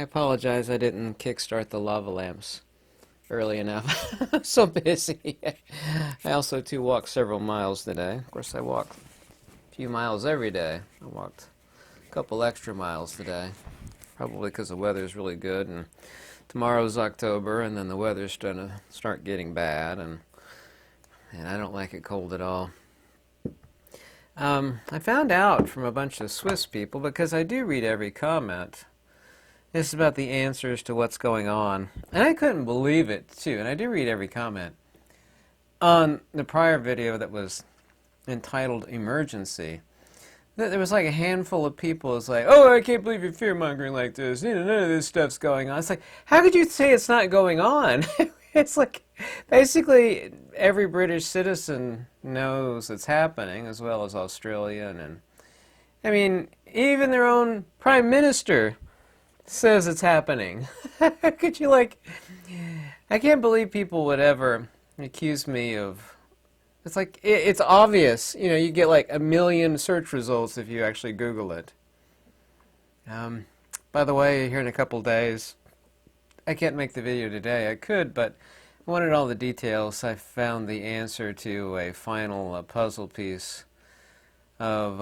apologize I didn't kickstart the lava lamps early enough. I'm so busy. I also too walked several miles today. Of course I walk a few miles every day. I walked a couple extra miles today. Probably because the weather's really good, and tomorrow's October, and then the weather's going to start getting bad, and I don't like it cold at all. I found out from a bunch of Swiss people, because I do read every comment, it's about the answers to what's going on. And I couldn't believe it, too, and I do read every comment. On the prior video that was entitled Emergency, there was like a handful of people. It's like, oh, I can't believe you're fear-mongering like this. You know, none of this stuff's going on. It's like, how could you say it's not going on? It's like, basically, every British citizen knows it's happening, as well as Australian. And I mean, even their own prime minister says it's happening. How could you, like, I can't believe people would ever accuse me of, it's like, it's obvious. You know, you get like 1 million search results if you actually Google it. By the way, here in a couple days, I can't make the video today. I could, but I wanted all the details. I found the answer to a final puzzle piece of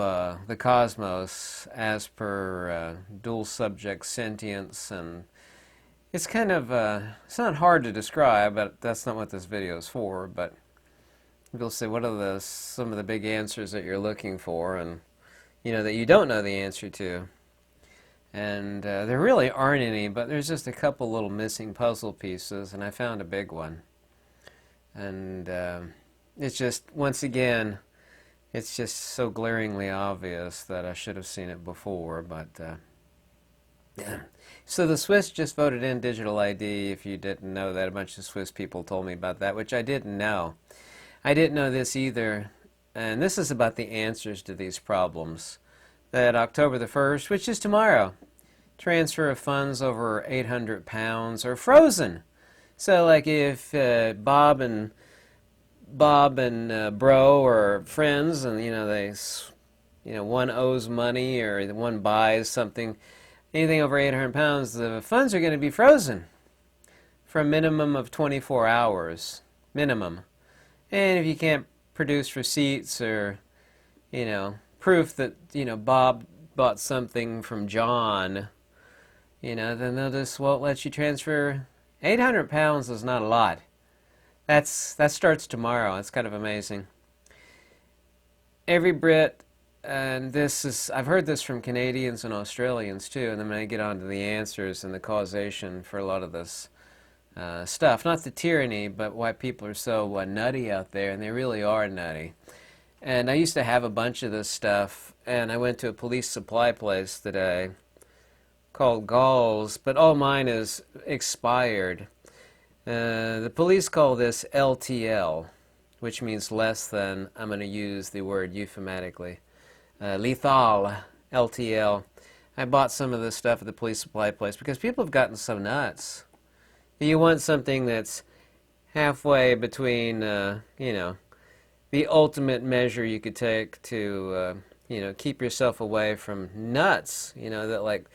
the cosmos as per dual subject sentience, and it's kind of, it's not hard to describe, but that's not what this video is for. But people say, what are some of the big answers that you're looking for, and you know that you don't know the answer to? And there really aren't any, but there's just a couple little missing puzzle pieces, and I found a big one. And it's just, once again, it's just so glaringly obvious that I should have seen it before, but yeah. So the Swiss just voted in digital ID. If you didn't know that, a bunch of Swiss people told me about that, which I didn't know. I didn't know this either, and this is about the answers to these problems. That October the 1st, which is tomorrow, transfer of funds over £800 are frozen. So like if Bob and Bro are friends, and one owes money or one buys something, anything over £800, the funds are going to be frozen for a minimum of 24 hours, minimum. And if you can't produce receipts or, proof that, Bob bought something from John, then they'll just won't let you transfer. £800 is not a lot. That starts tomorrow. It's kind of amazing. Every Brit, and I've heard this from Canadians and Australians too, and then when I get on to the answers and the causation for a lot of this stuff, not the tyranny, but why people are so nutty out there, and they really are nutty. And I used to have a bunch of this stuff, and I went to a police supply place today called Gauls, but all mine is expired. The police call this LTL, which means less than, I'm going to use the word euphemistically, lethal, LTL. I bought some of this stuff at the police supply place because people have gotten so nuts. You want something that's halfway between, the ultimate measure you could take to, keep yourself away from nuts, that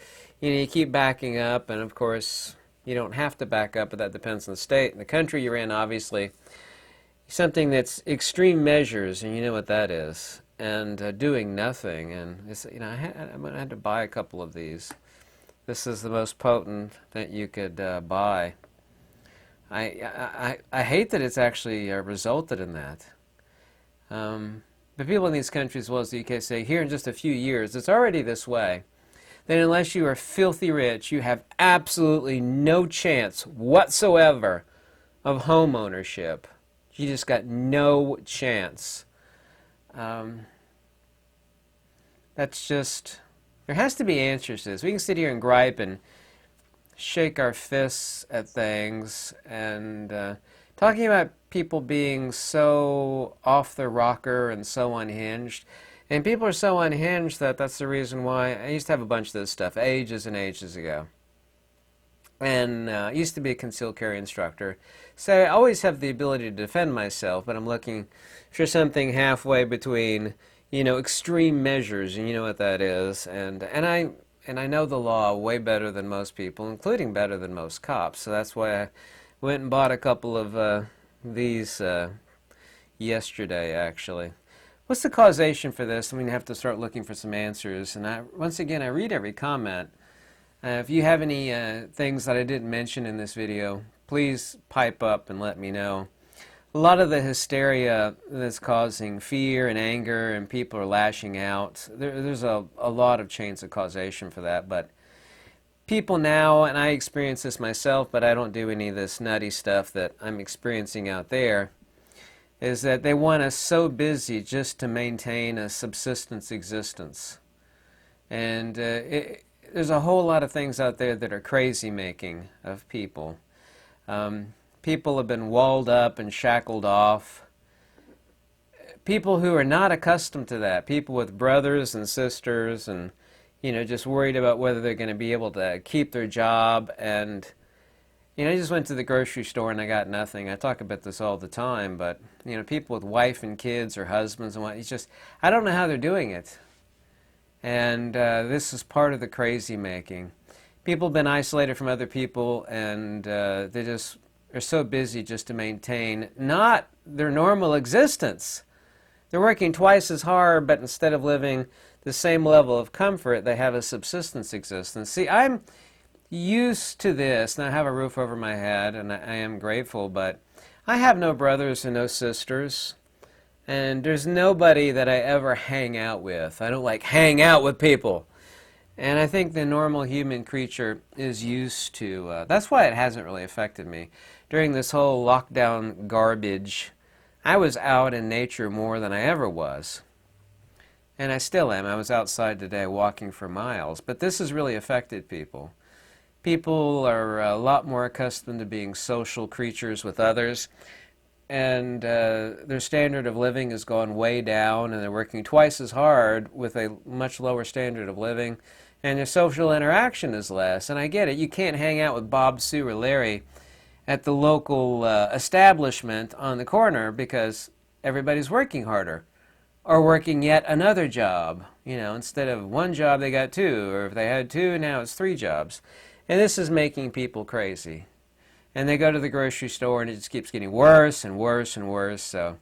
you keep backing up, and of course you don't have to back up, but that depends on the state and the country you're in, obviously. Something that's extreme measures, and you know what that is, and doing nothing, and it's, I had to buy a couple of these. This is the most potent that you could buy. I hate that it's actually resulted in that. But people in these countries, as well as the UK, say here in just a few years, it's already this way. Then unless you are filthy rich, you have absolutely no chance whatsoever of home ownership. You just got no chance. That's just, there has to be answers to this. We can sit here and gripe and shake our fists at things, and talking about people being so off the rocker and so unhinged. And people are so unhinged that that's the reason why I used to have a bunch of this stuff ages and ages ago. And I used to be a concealed carry instructor. So I always have the ability to defend myself, but I'm looking for something halfway between, extreme measures, and you know what that is. And and I know the law way better than most people, including better than most cops. So that's why I went and bought a couple of these yesterday, actually. What's the causation for this? I'm going to have to start looking for some answers. And once again, I read every comment. If you have any things that I didn't mention in this video, please pipe up and let me know. A lot of the hysteria that's causing fear and anger and people are lashing out, there's a lot of chains of causation for that. But people now, and I experience this myself, but I don't do any of this nutty stuff that I'm experiencing out there, is that they want us so busy just to maintain a subsistence existence. And there's a whole lot of things out there that are crazy making of people. People have been walled up and shackled off. People who are not accustomed to that, people with brothers and sisters and, you know, just worried about whether they're going to be able to keep their job. And, you know, I just went to the grocery store and I got nothing. I talk about this all the time, but, you know, people with wife and kids or husbands and what, it's just, I don't know how they're doing it. And this is part of the crazy making. People have been isolated from other people, and they just are so busy just to maintain not their normal existence. They're working twice as hard, but instead of living the same level of comfort, they have a subsistence existence. See, I'm used to this, and I have a roof over my head, and I am grateful, but I have no brothers and no sisters. And there's nobody that I ever hang out with. I don't like hang out with people. And I think the normal human creature is used to, that's why it hasn't really affected me. During this whole lockdown garbage, I was out in nature more than I ever was. And I still am. I was outside today walking for miles. But this has really affected people. People are a lot more accustomed to being social creatures with others. And their standard of living has gone way down, and they're working twice as hard with a much lower standard of living, and their social interaction is less. And I get it. You can't hang out with Bob, Sue, or Larry at the local establishment on the corner because everybody's working harder or working yet another job. You know, instead of one job, they got two, or if they had two, now it's three jobs. And this is making people crazy. And they go to the grocery store and it just keeps getting worse and worse and worse. So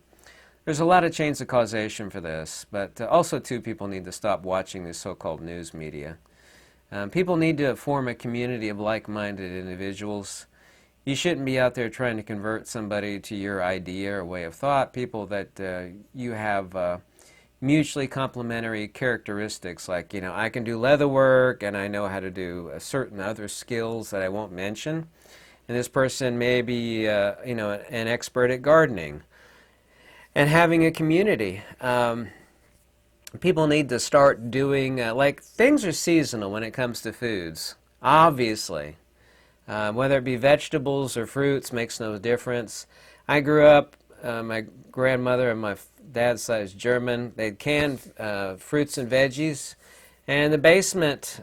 there's a lot of chains of causation for this. But also, too, people need to stop watching this so-called news media. People need to form a community of like-minded individuals. You shouldn't be out there trying to convert somebody to your idea or way of thought. People that you have mutually complementary characteristics, like, you know, I can do leather work and I know how to do certain other skills that I won't mention. And this person may be, you know, an expert at gardening. And having a community. People need to start doing, like, things are seasonal when it comes to foods, obviously. Whether it be vegetables or fruits makes no difference. I grew up, my grandmother and my dad's side is German. They'd can fruits and veggies. And in the basement,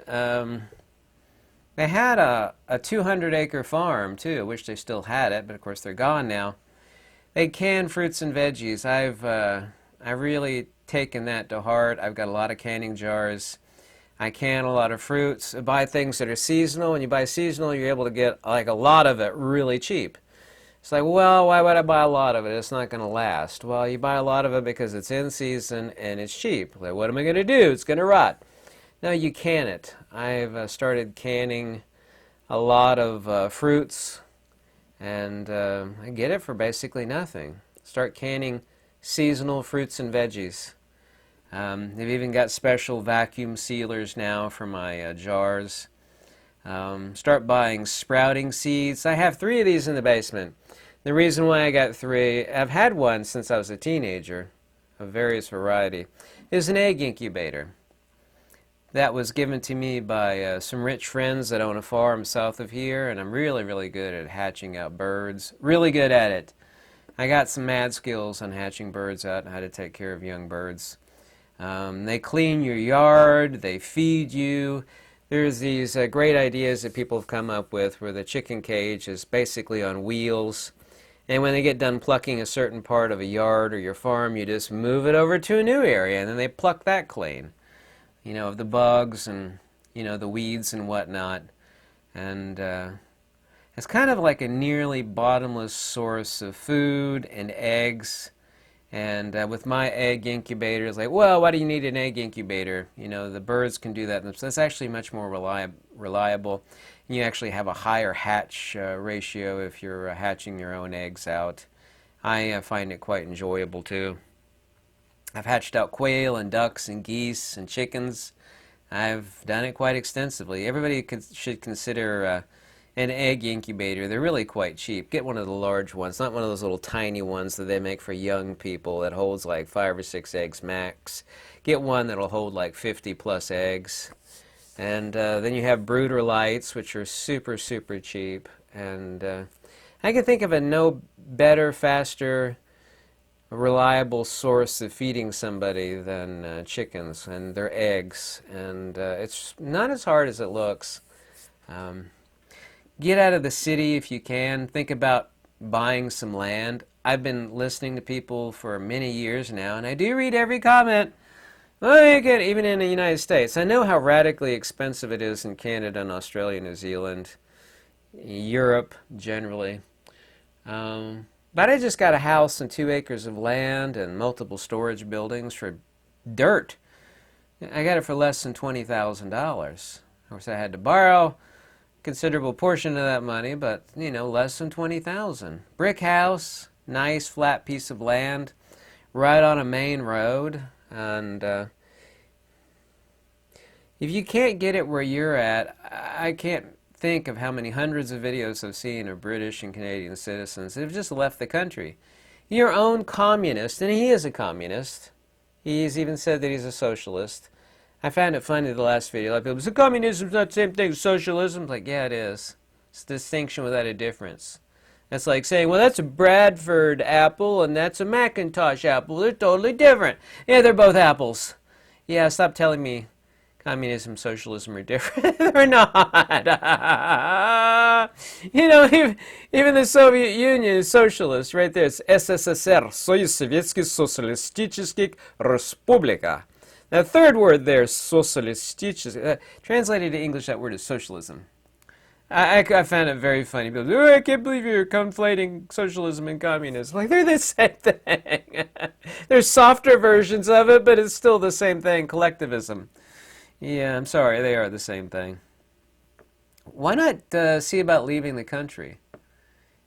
they had a 200-acre farm, too, which they still had it, but of course they're gone now. They can fruits and veggies. I've really taken that to heart. I've got a lot of canning jars. I can a lot of fruits. I buy things that are seasonal. When you buy seasonal, you're able to get like a lot of it really cheap. It's like, well, why would I buy a lot of it? It's not going to last. Well, you buy a lot of it because it's in season and it's cheap. Like, what am I going to do? It's going to rot. No, you can it. I've started canning a lot of fruits, and I get it for basically nothing. Start canning seasonal fruits and veggies. They've even got special vacuum sealers now for my jars. Start buying sprouting seeds. I have 3 of these in the basement. The reason why I got 3, I've had one since I was a teenager, of various variety, is an egg incubator. That was given to me by some rich friends that own a farm south of here, and I'm really, really good at hatching out birds. Really good at it. I got some mad skills on hatching birds out and how to take care of young birds. They clean your yard, they feed you. There's these great ideas that people have come up with where the chicken cage is basically on wheels. And when they get done plucking a certain part of a yard or your farm, you just move it over to a new area, and then they pluck that clean, you know, of the bugs and you know, the weeds and whatnot. And it's kind of like a nearly bottomless source of food and eggs. And with my egg incubator, it's like, well, why do you need an egg incubator? You know, the birds can do that. That's actually much more reliable. You actually have a higher hatch ratio if you're hatching your own eggs out. I find it quite enjoyable too. I've hatched out quail and ducks and geese and chickens. I've done it quite extensively. Everybody should consider an egg incubator. They're really quite cheap. Get one of the large ones, not one of those little tiny ones that they make for young people that holds like 5 or 6 eggs max. Get one that'll hold like 50 plus eggs. And then you have brooder lights, which are super, super cheap. And I can think of a no better, faster, reliable source of feeding somebody than chickens and their eggs. And it's not as hard as it looks. Get out of the city if you can. Think about buying some land. I've been listening to people for many years now, and I do read every comment. Even in the United States. I know how radically expensive it is in Canada and Australia, New Zealand, Europe generally. But I just got a house and 2 acres of land and multiple storage buildings for dirt. I got it for less than $20,000. Of course, I had to borrow a considerable portion of that money, but, you know, less than $20,000. Brick house, nice flat piece of land, right on a main road. And if you can't get it where you're at, I can't think of how many hundreds of videos I've seen of British and Canadian citizens that have just left the country. Your own communist, and he is a communist. He's even said that he's a socialist. I found it funny the last video. Like people say, communism's not the same thing as socialism. Like, yeah, it is. It's a distinction without a difference. That's like saying, well, that's a Bradford apple and that's a Macintosh apple. They're totally different. Yeah, they're both apples. Yeah, stop telling me communism, socialism are different. They're not. You know, even the Soviet Union is socialist right there. It's СССР, Союз Советских Социалистических Республика. That third word there, socialistic, translated to English, that word is socialism. I found it very funny. People say, oh, I can't believe you're conflating socialism and communism. Like, they're the same thing. There's softer versions of it, but it's still the same thing, collectivism. Yeah, I'm sorry, they are the same thing. Why not see about leaving the country?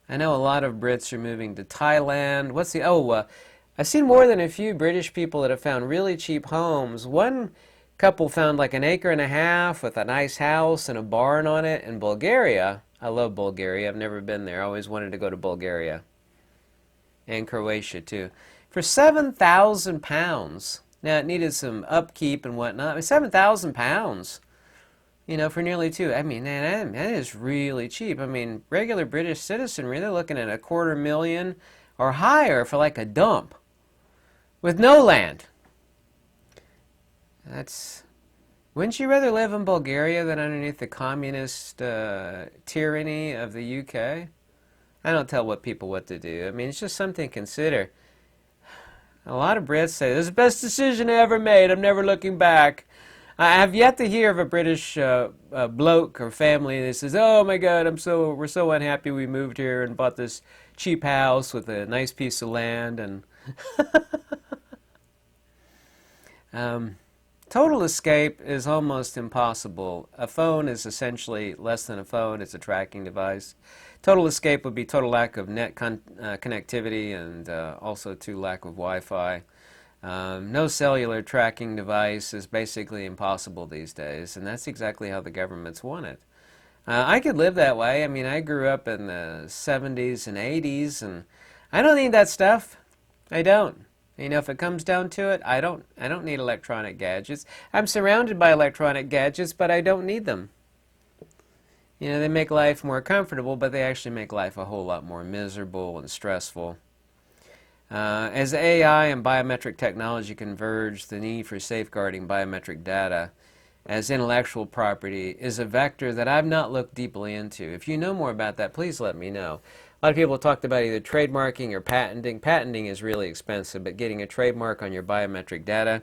I know a lot of Brits are moving to Thailand. I've seen more than a few British people that have found really cheap homes. One couple found like 1.5 acres with a nice house and a barn on it in Bulgaria. I love Bulgaria. I've never been there. I always wanted to go to Bulgaria. And Croatia too. For £7,000. Now it needed some upkeep and whatnot. £7,000, you know, for nearly 2. I mean, man, that is really cheap. I mean, regular British citizenry, they're looking at $250,000 or higher for like a dump with no land. Wouldn't you rather live in Bulgaria than underneath the communist tyranny of the UK? I don't tell people what to do. I mean, it's just something to consider. A lot of Brits say, this is the best decision I ever made. I'm never looking back. I have yet to hear of a British bloke or family that says, oh my God, we're so unhappy we moved here and bought this cheap house with a nice piece of land. And total escape is almost impossible. A phone is essentially less than a phone. It's a tracking device. Total escape would be total lack of net connectivity and also lack of Wi-Fi. No cellular tracking device is basically impossible these days, and that's exactly how the governments want it. I could live that way. I mean, I grew up in the 70s and 80s, and I don't need that stuff. I don't. You know, if it comes down to it, I don't need electronic gadgets. I'm surrounded by electronic gadgets, but I don't need them. You know, they make life more comfortable, but they actually make life a whole lot more miserable and stressful. As AI and biometric technology converge, the need for safeguarding biometric data as intellectual property is a vector that I've not looked deeply into. If you know more about that, please let me know. A lot of people talked about either trademarking or patenting. Patenting is really expensive, but getting a trademark on your biometric data,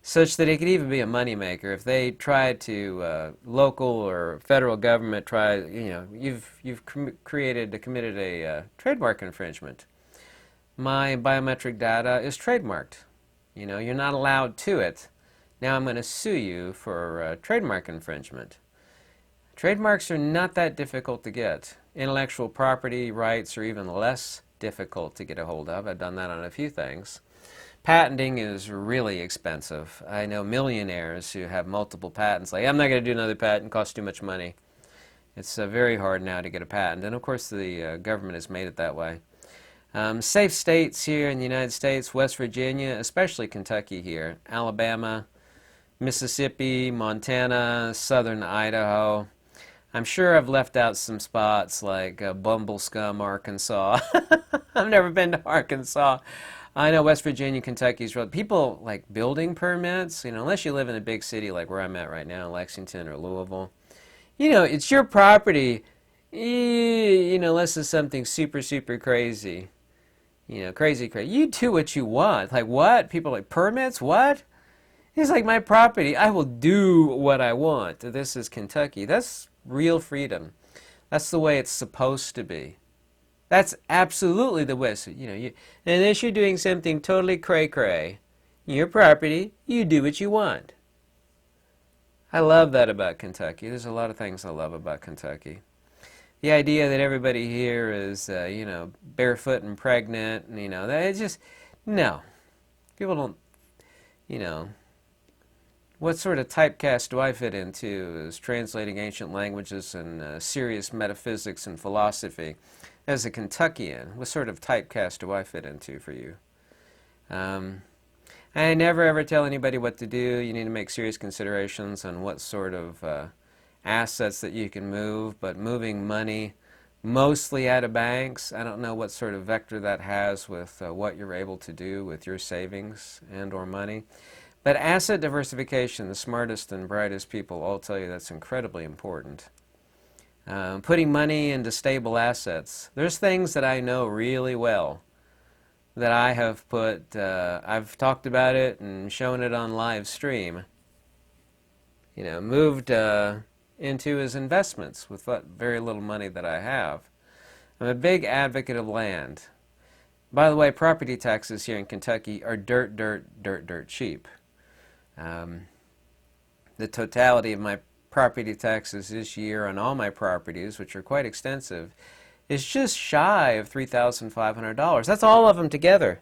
such that it could even be a moneymaker. If they tried to, local or federal government try, you've committed a trademark infringement. My biometric data is trademarked. You're not allowed to it. Now I'm going to sue you for trademark infringement. Trademarks are not that difficult to get. Intellectual property rights are even less difficult to get a hold of. I've done that on a few things. Patenting is really expensive. I know millionaires who have multiple patents. Like, I'm not going to do another patent, it costs too much money. It's very hard now to get a patent, and of course the government has made it that way. Safe states here in the United States, West Virginia, especially Kentucky here, Alabama, Mississippi, Montana, southern Idaho. I'm sure I've left out some spots like Bumblescum, Arkansas. I've never been to Arkansas. I know West Virginia, Kentucky's real. People like building permits, unless you live in a big city like where I'm at right now, Lexington or Louisville. It's your property, unless it's something super, super crazy. Crazy. You do what you want. Like what? People are like, permits? What? It's like my property. I will do what I want. This is Kentucky. That's real freedom. That's the way it's supposed to be. That's absolutely the way. So, unless you're doing something totally cray-cray, your property, you do what you want. I love that about Kentucky. There's a lot of things I love about Kentucky. The idea that everybody here is, barefoot and pregnant, it's just, no. People don't, what sort of typecast do I fit into as translating ancient languages and serious metaphysics and philosophy? As a Kentuckian, what sort of typecast do I fit into for you? I never ever tell anybody what to do. You need to make serious considerations on what sort of assets that you can move, but moving money mostly out of banks, I don't know what sort of vector that has with what you're able to do with your savings and or money. But asset diversification, the smartest and brightest people all tell you that's incredibly important. Putting money into stable assets. There's things that I know really well that I have put, I've talked about it and shown it on live stream, moved into as investments with very little money that I have. I'm a big advocate of land. By the way, property taxes here in Kentucky are dirt cheap. The totality of my property taxes this year on all my properties, which are quite extensive, is just shy of $3,500. That's all of them together.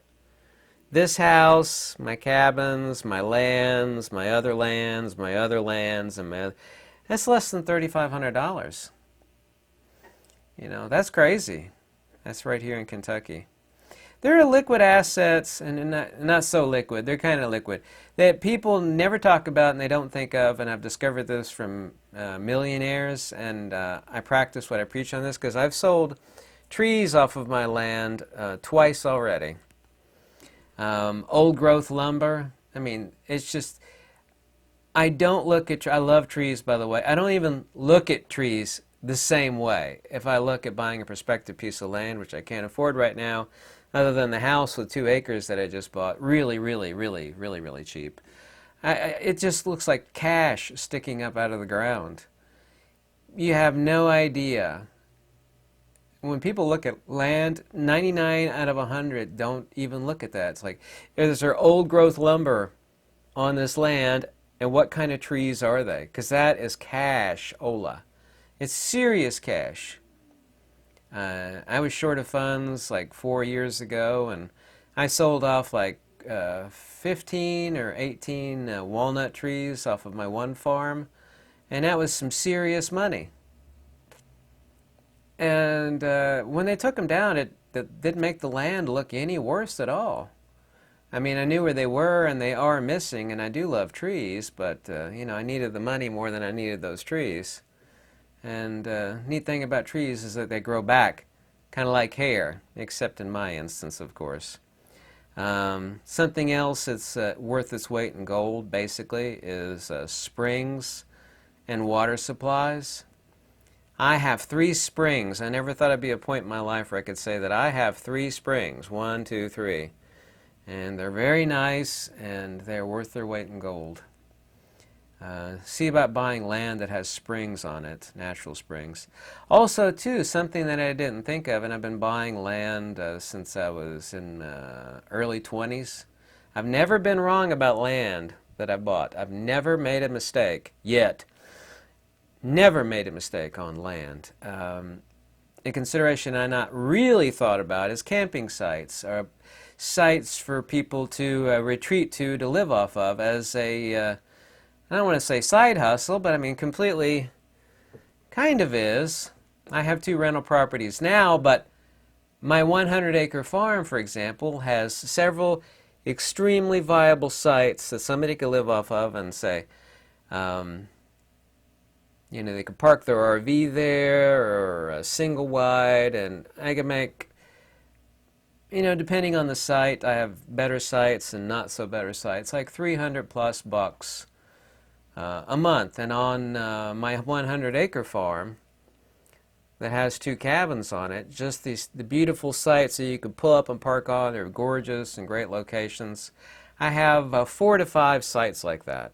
This house, my cabins, my lands, my other lands, my other lands, and that's less than $3,500. That's crazy. That's right here in Kentucky. There are liquid assets, and not so liquid, they're kind of liquid, that people never talk about and they don't think of, and I've discovered this from millionaires, and I practice what I preach on this, because I've sold trees off of my land twice already. Old growth lumber, it's just, I don't look at, I love trees by the way, I don't even look at trees the same way. If I look at buying a prospective piece of land, which I can't afford right now, other than the house with 2 acres that I just bought, really cheap. It just looks like cash sticking up out of the ground. You have no idea. When people look at land, 99 out of 100 don't even look at that. It's like, is there old growth lumber on this land, and what kind of trees are they? Because that is cash, Ola. It's serious cash. I was short of funds like 4 years ago, and I sold off like 15 or 18 walnut trees off of my one farm, and that was some serious money. And when they took them down, it didn't make the land look any worse at all. I knew where they were, and they are missing, and I do love trees, but I needed the money more than I needed those trees. And neat thing about trees is that they grow back, kind of like hair, except in my instance, of course. Something else that's worth its weight in gold, basically, is springs and water supplies. I have 3 springs. I never thought I'd be at a point in my life where I could say that I have 3 springs. 1, 2, 3. And they're very nice, and they're worth their weight in gold. See about buying land that has springs on it, natural springs. Also, too, something that I didn't think of, and I've been buying land since I was in early 20s. I've never been wrong about land that I bought. I've never made a mistake yet. Never made a mistake on land. A consideration I not really thought about is camping sites, or sites for people to retreat to live off of as a I don't want to say side hustle, but I mean completely kind of is. I have 2 rental properties now, but my 100-acre farm, for example, has several extremely viable sites that somebody could live off of and say, you know, they could park their RV there or a single wide, and I could make, you know, depending on the site, I have better sites and not so better sites, like $300+ a month. And on my 100-acre farm that has 2 cabins on it, just the beautiful sites that you could pull up and park on. They're gorgeous and great locations. I have 4 to 5 sites like that.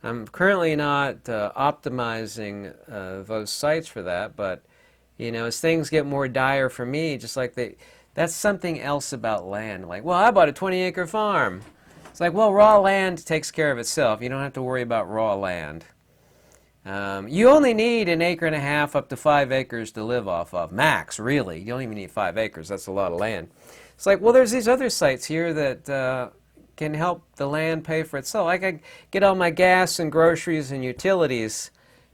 I'm currently not optimizing those sites for that, but you know, as things get more dire for me, just like that's something else about land. Like, well, I bought a 20-acre farm. It's like, well, raw land takes care of itself. You don't have to worry about raw land. You only need 1.5 acres up to 5 acres to live off of. Max, really. You don't even need 5 acres. That's a lot of land. It's like, well, there's these other sites here that can help the land pay for itself. I can get all my gas and groceries and utilities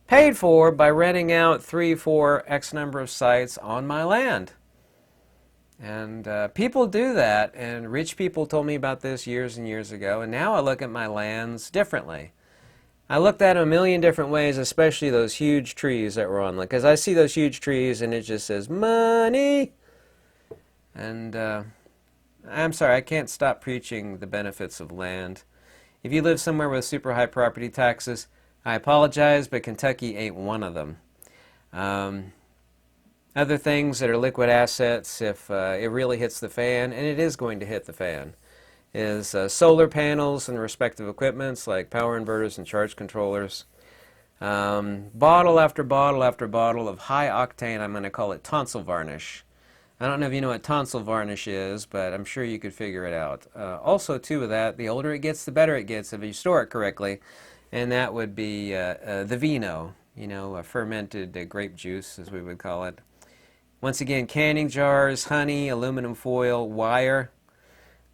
paid for by renting out 3, 4, X number of sites on my land. And people do that, and rich people told me about this years and years ago, and now I look at my lands differently. I looked at them a million different ways, especially those huge trees that were on, because I see those huge trees and it just says money. And I'm sorry, I can't stop preaching the benefits of land. If you live somewhere with super high property taxes, I apologize, but Kentucky ain't one of them. Other things that are liquid assets, if it really hits the fan, and it is going to hit the fan, is solar panels and respective equipments like power inverters and charge controllers. Bottle after bottle after bottle of high octane, I'm going to call it tonsil varnish. I don't know if you know what tonsil varnish is, but I'm sure you could figure it out. Also, too, with that, the older it gets, the better it gets if you store it correctly, and that would be the vino, you know, fermented grape juice, as we would call it. Once again, canning jars, honey, aluminum foil, wire,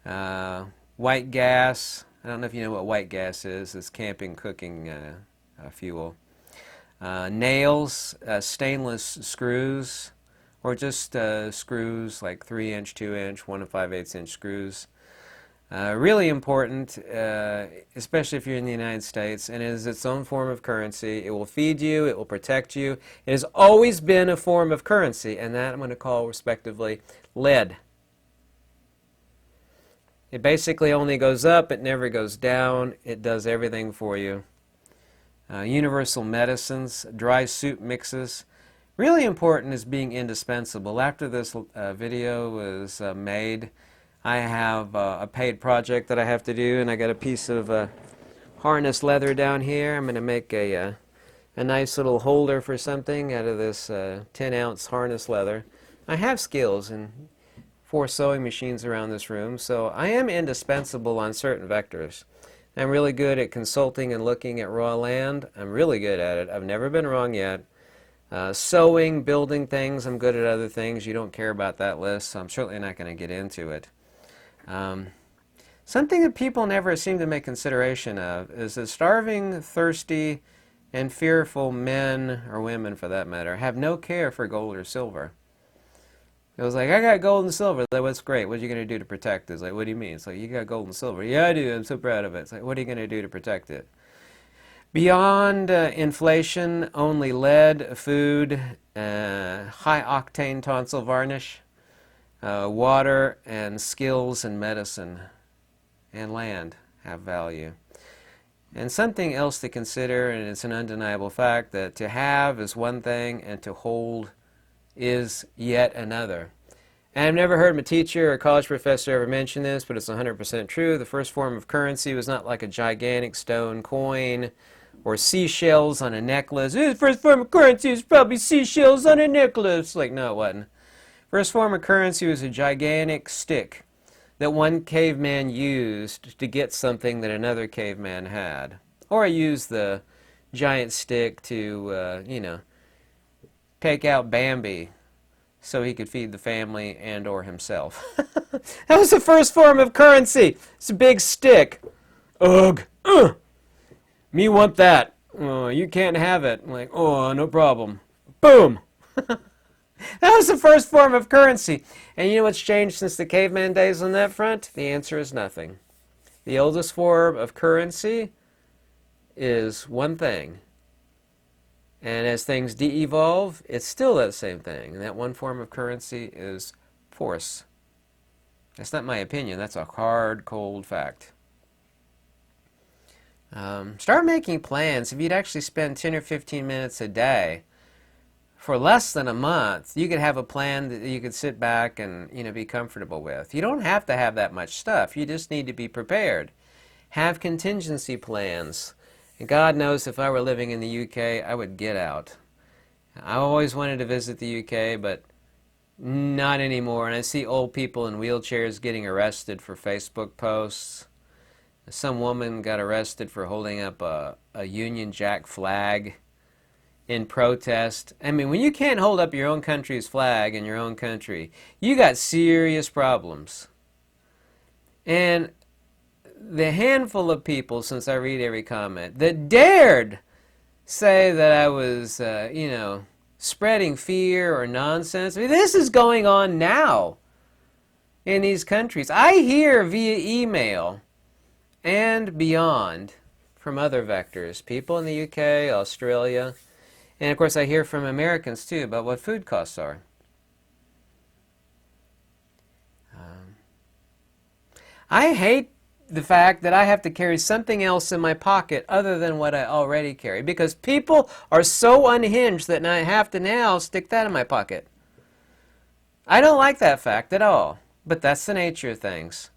white gas. I don't know if you know what white gas is. It's camping, cooking fuel. Nails, stainless screws, or just screws like 3-inch, 2-inch, 1 5/8" screws. Really important, especially if you're in the United States, and it is its own form of currency. It will feed you, it will protect you. It has always been a form of currency, and that I'm going to call, respectively, lead. It basically only goes up, it never goes down. It does everything for you. Universal medicines, dry soup mixes. Really important is being indispensable. After this video was made, I have a paid project that I have to do, and I got a piece of harness leather down here. I'm going to make a nice little holder for something out of this 10-ounce harness leather. I have skills in 4 sewing machines around this room, so I am indispensable on certain vectors. I'm really good at consulting and looking at raw land. I'm really good at it. I've never been wrong yet. Sewing, building things, I'm good at other things. You don't care about that list, so I'm certainly not going to get into it. Something that people never seem to make consideration of is that starving, thirsty, and fearful men, or women for that matter, have no care for gold or silver. It was like, I got gold and silver. Like, what's great? What are you going to do to protect it? It's like, what do you mean? It's like, you got gold and silver. Yeah, I do. I'm so proud of it. It's like, what are you going to do to protect it? Beyond inflation, only lead, food, high-octane tonsil varnish, water, and skills and medicine and land have value. And something else to consider, and it's an undeniable fact, that to have is one thing and to hold is yet another. And I've never heard my teacher or college professor ever mention this, but it's 100% true. The first form of currency was not like a gigantic stone coin or seashells on a necklace. The first form of currency is probably seashells on a necklace. Like, no, it wasn't. First form of currency was a gigantic stick that one caveman used to get something that another caveman had. Or used the giant stick to, take out Bambi so he could feed the family and or himself. That was the first form of currency. It's a big stick. Ugh. Me want that. You can't have it. I'm like, oh, no problem. Boom. That was the first form of currency. And you know what's changed since the caveman days on that front? The answer is nothing. The oldest form of currency is one thing. And as things de-evolve, it's still that same thing. And that one form of currency is force. That's not my opinion. That's a hard, cold fact. Start making plans. If you'd actually spend 10 or 15 minutes a day for less than a month, you could have a plan that you could sit back and be comfortable with. You don't have to have that much stuff. You just need to be prepared. Have contingency plans. And God knows if I were living in the UK, I would get out. I always wanted to visit the UK, but not anymore. And I see old people in wheelchairs getting arrested for Facebook posts. Some woman got arrested for holding up a Union Jack flag in protest. I mean, when you can't hold up your own country's flag in your own country, you got serious problems. And the handful of people, since I read every comment, that dared say that I was, spreading fear or nonsense. I mean, this is going on now in these countries. I hear via email and beyond from other vectors, people in the UK, Australia, and of course I hear from Americans too about what food costs are. I hate the fact that I have to carry something else in my pocket other than what I already carry, because people are so unhinged that I have to now stick that in my pocket. I don't like that fact at all, but that's the nature of things.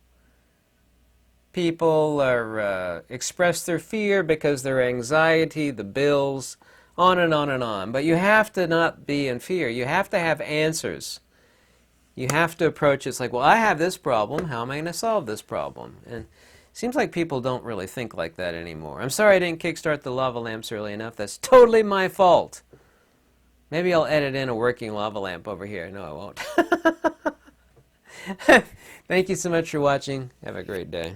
People are express their fear because their anxiety, the bills, on and on and on. But you have to not be in fear. You have to have answers. You have to approach it. It's like, well, I have this problem. How am I going to solve this problem? And it seems like people don't really think like that anymore. I'm sorry I didn't kickstart the lava lamps early enough. That's totally my fault. Maybe I'll edit in a working lava lamp over here. No, I won't. Thank you so much for watching. Have a great day.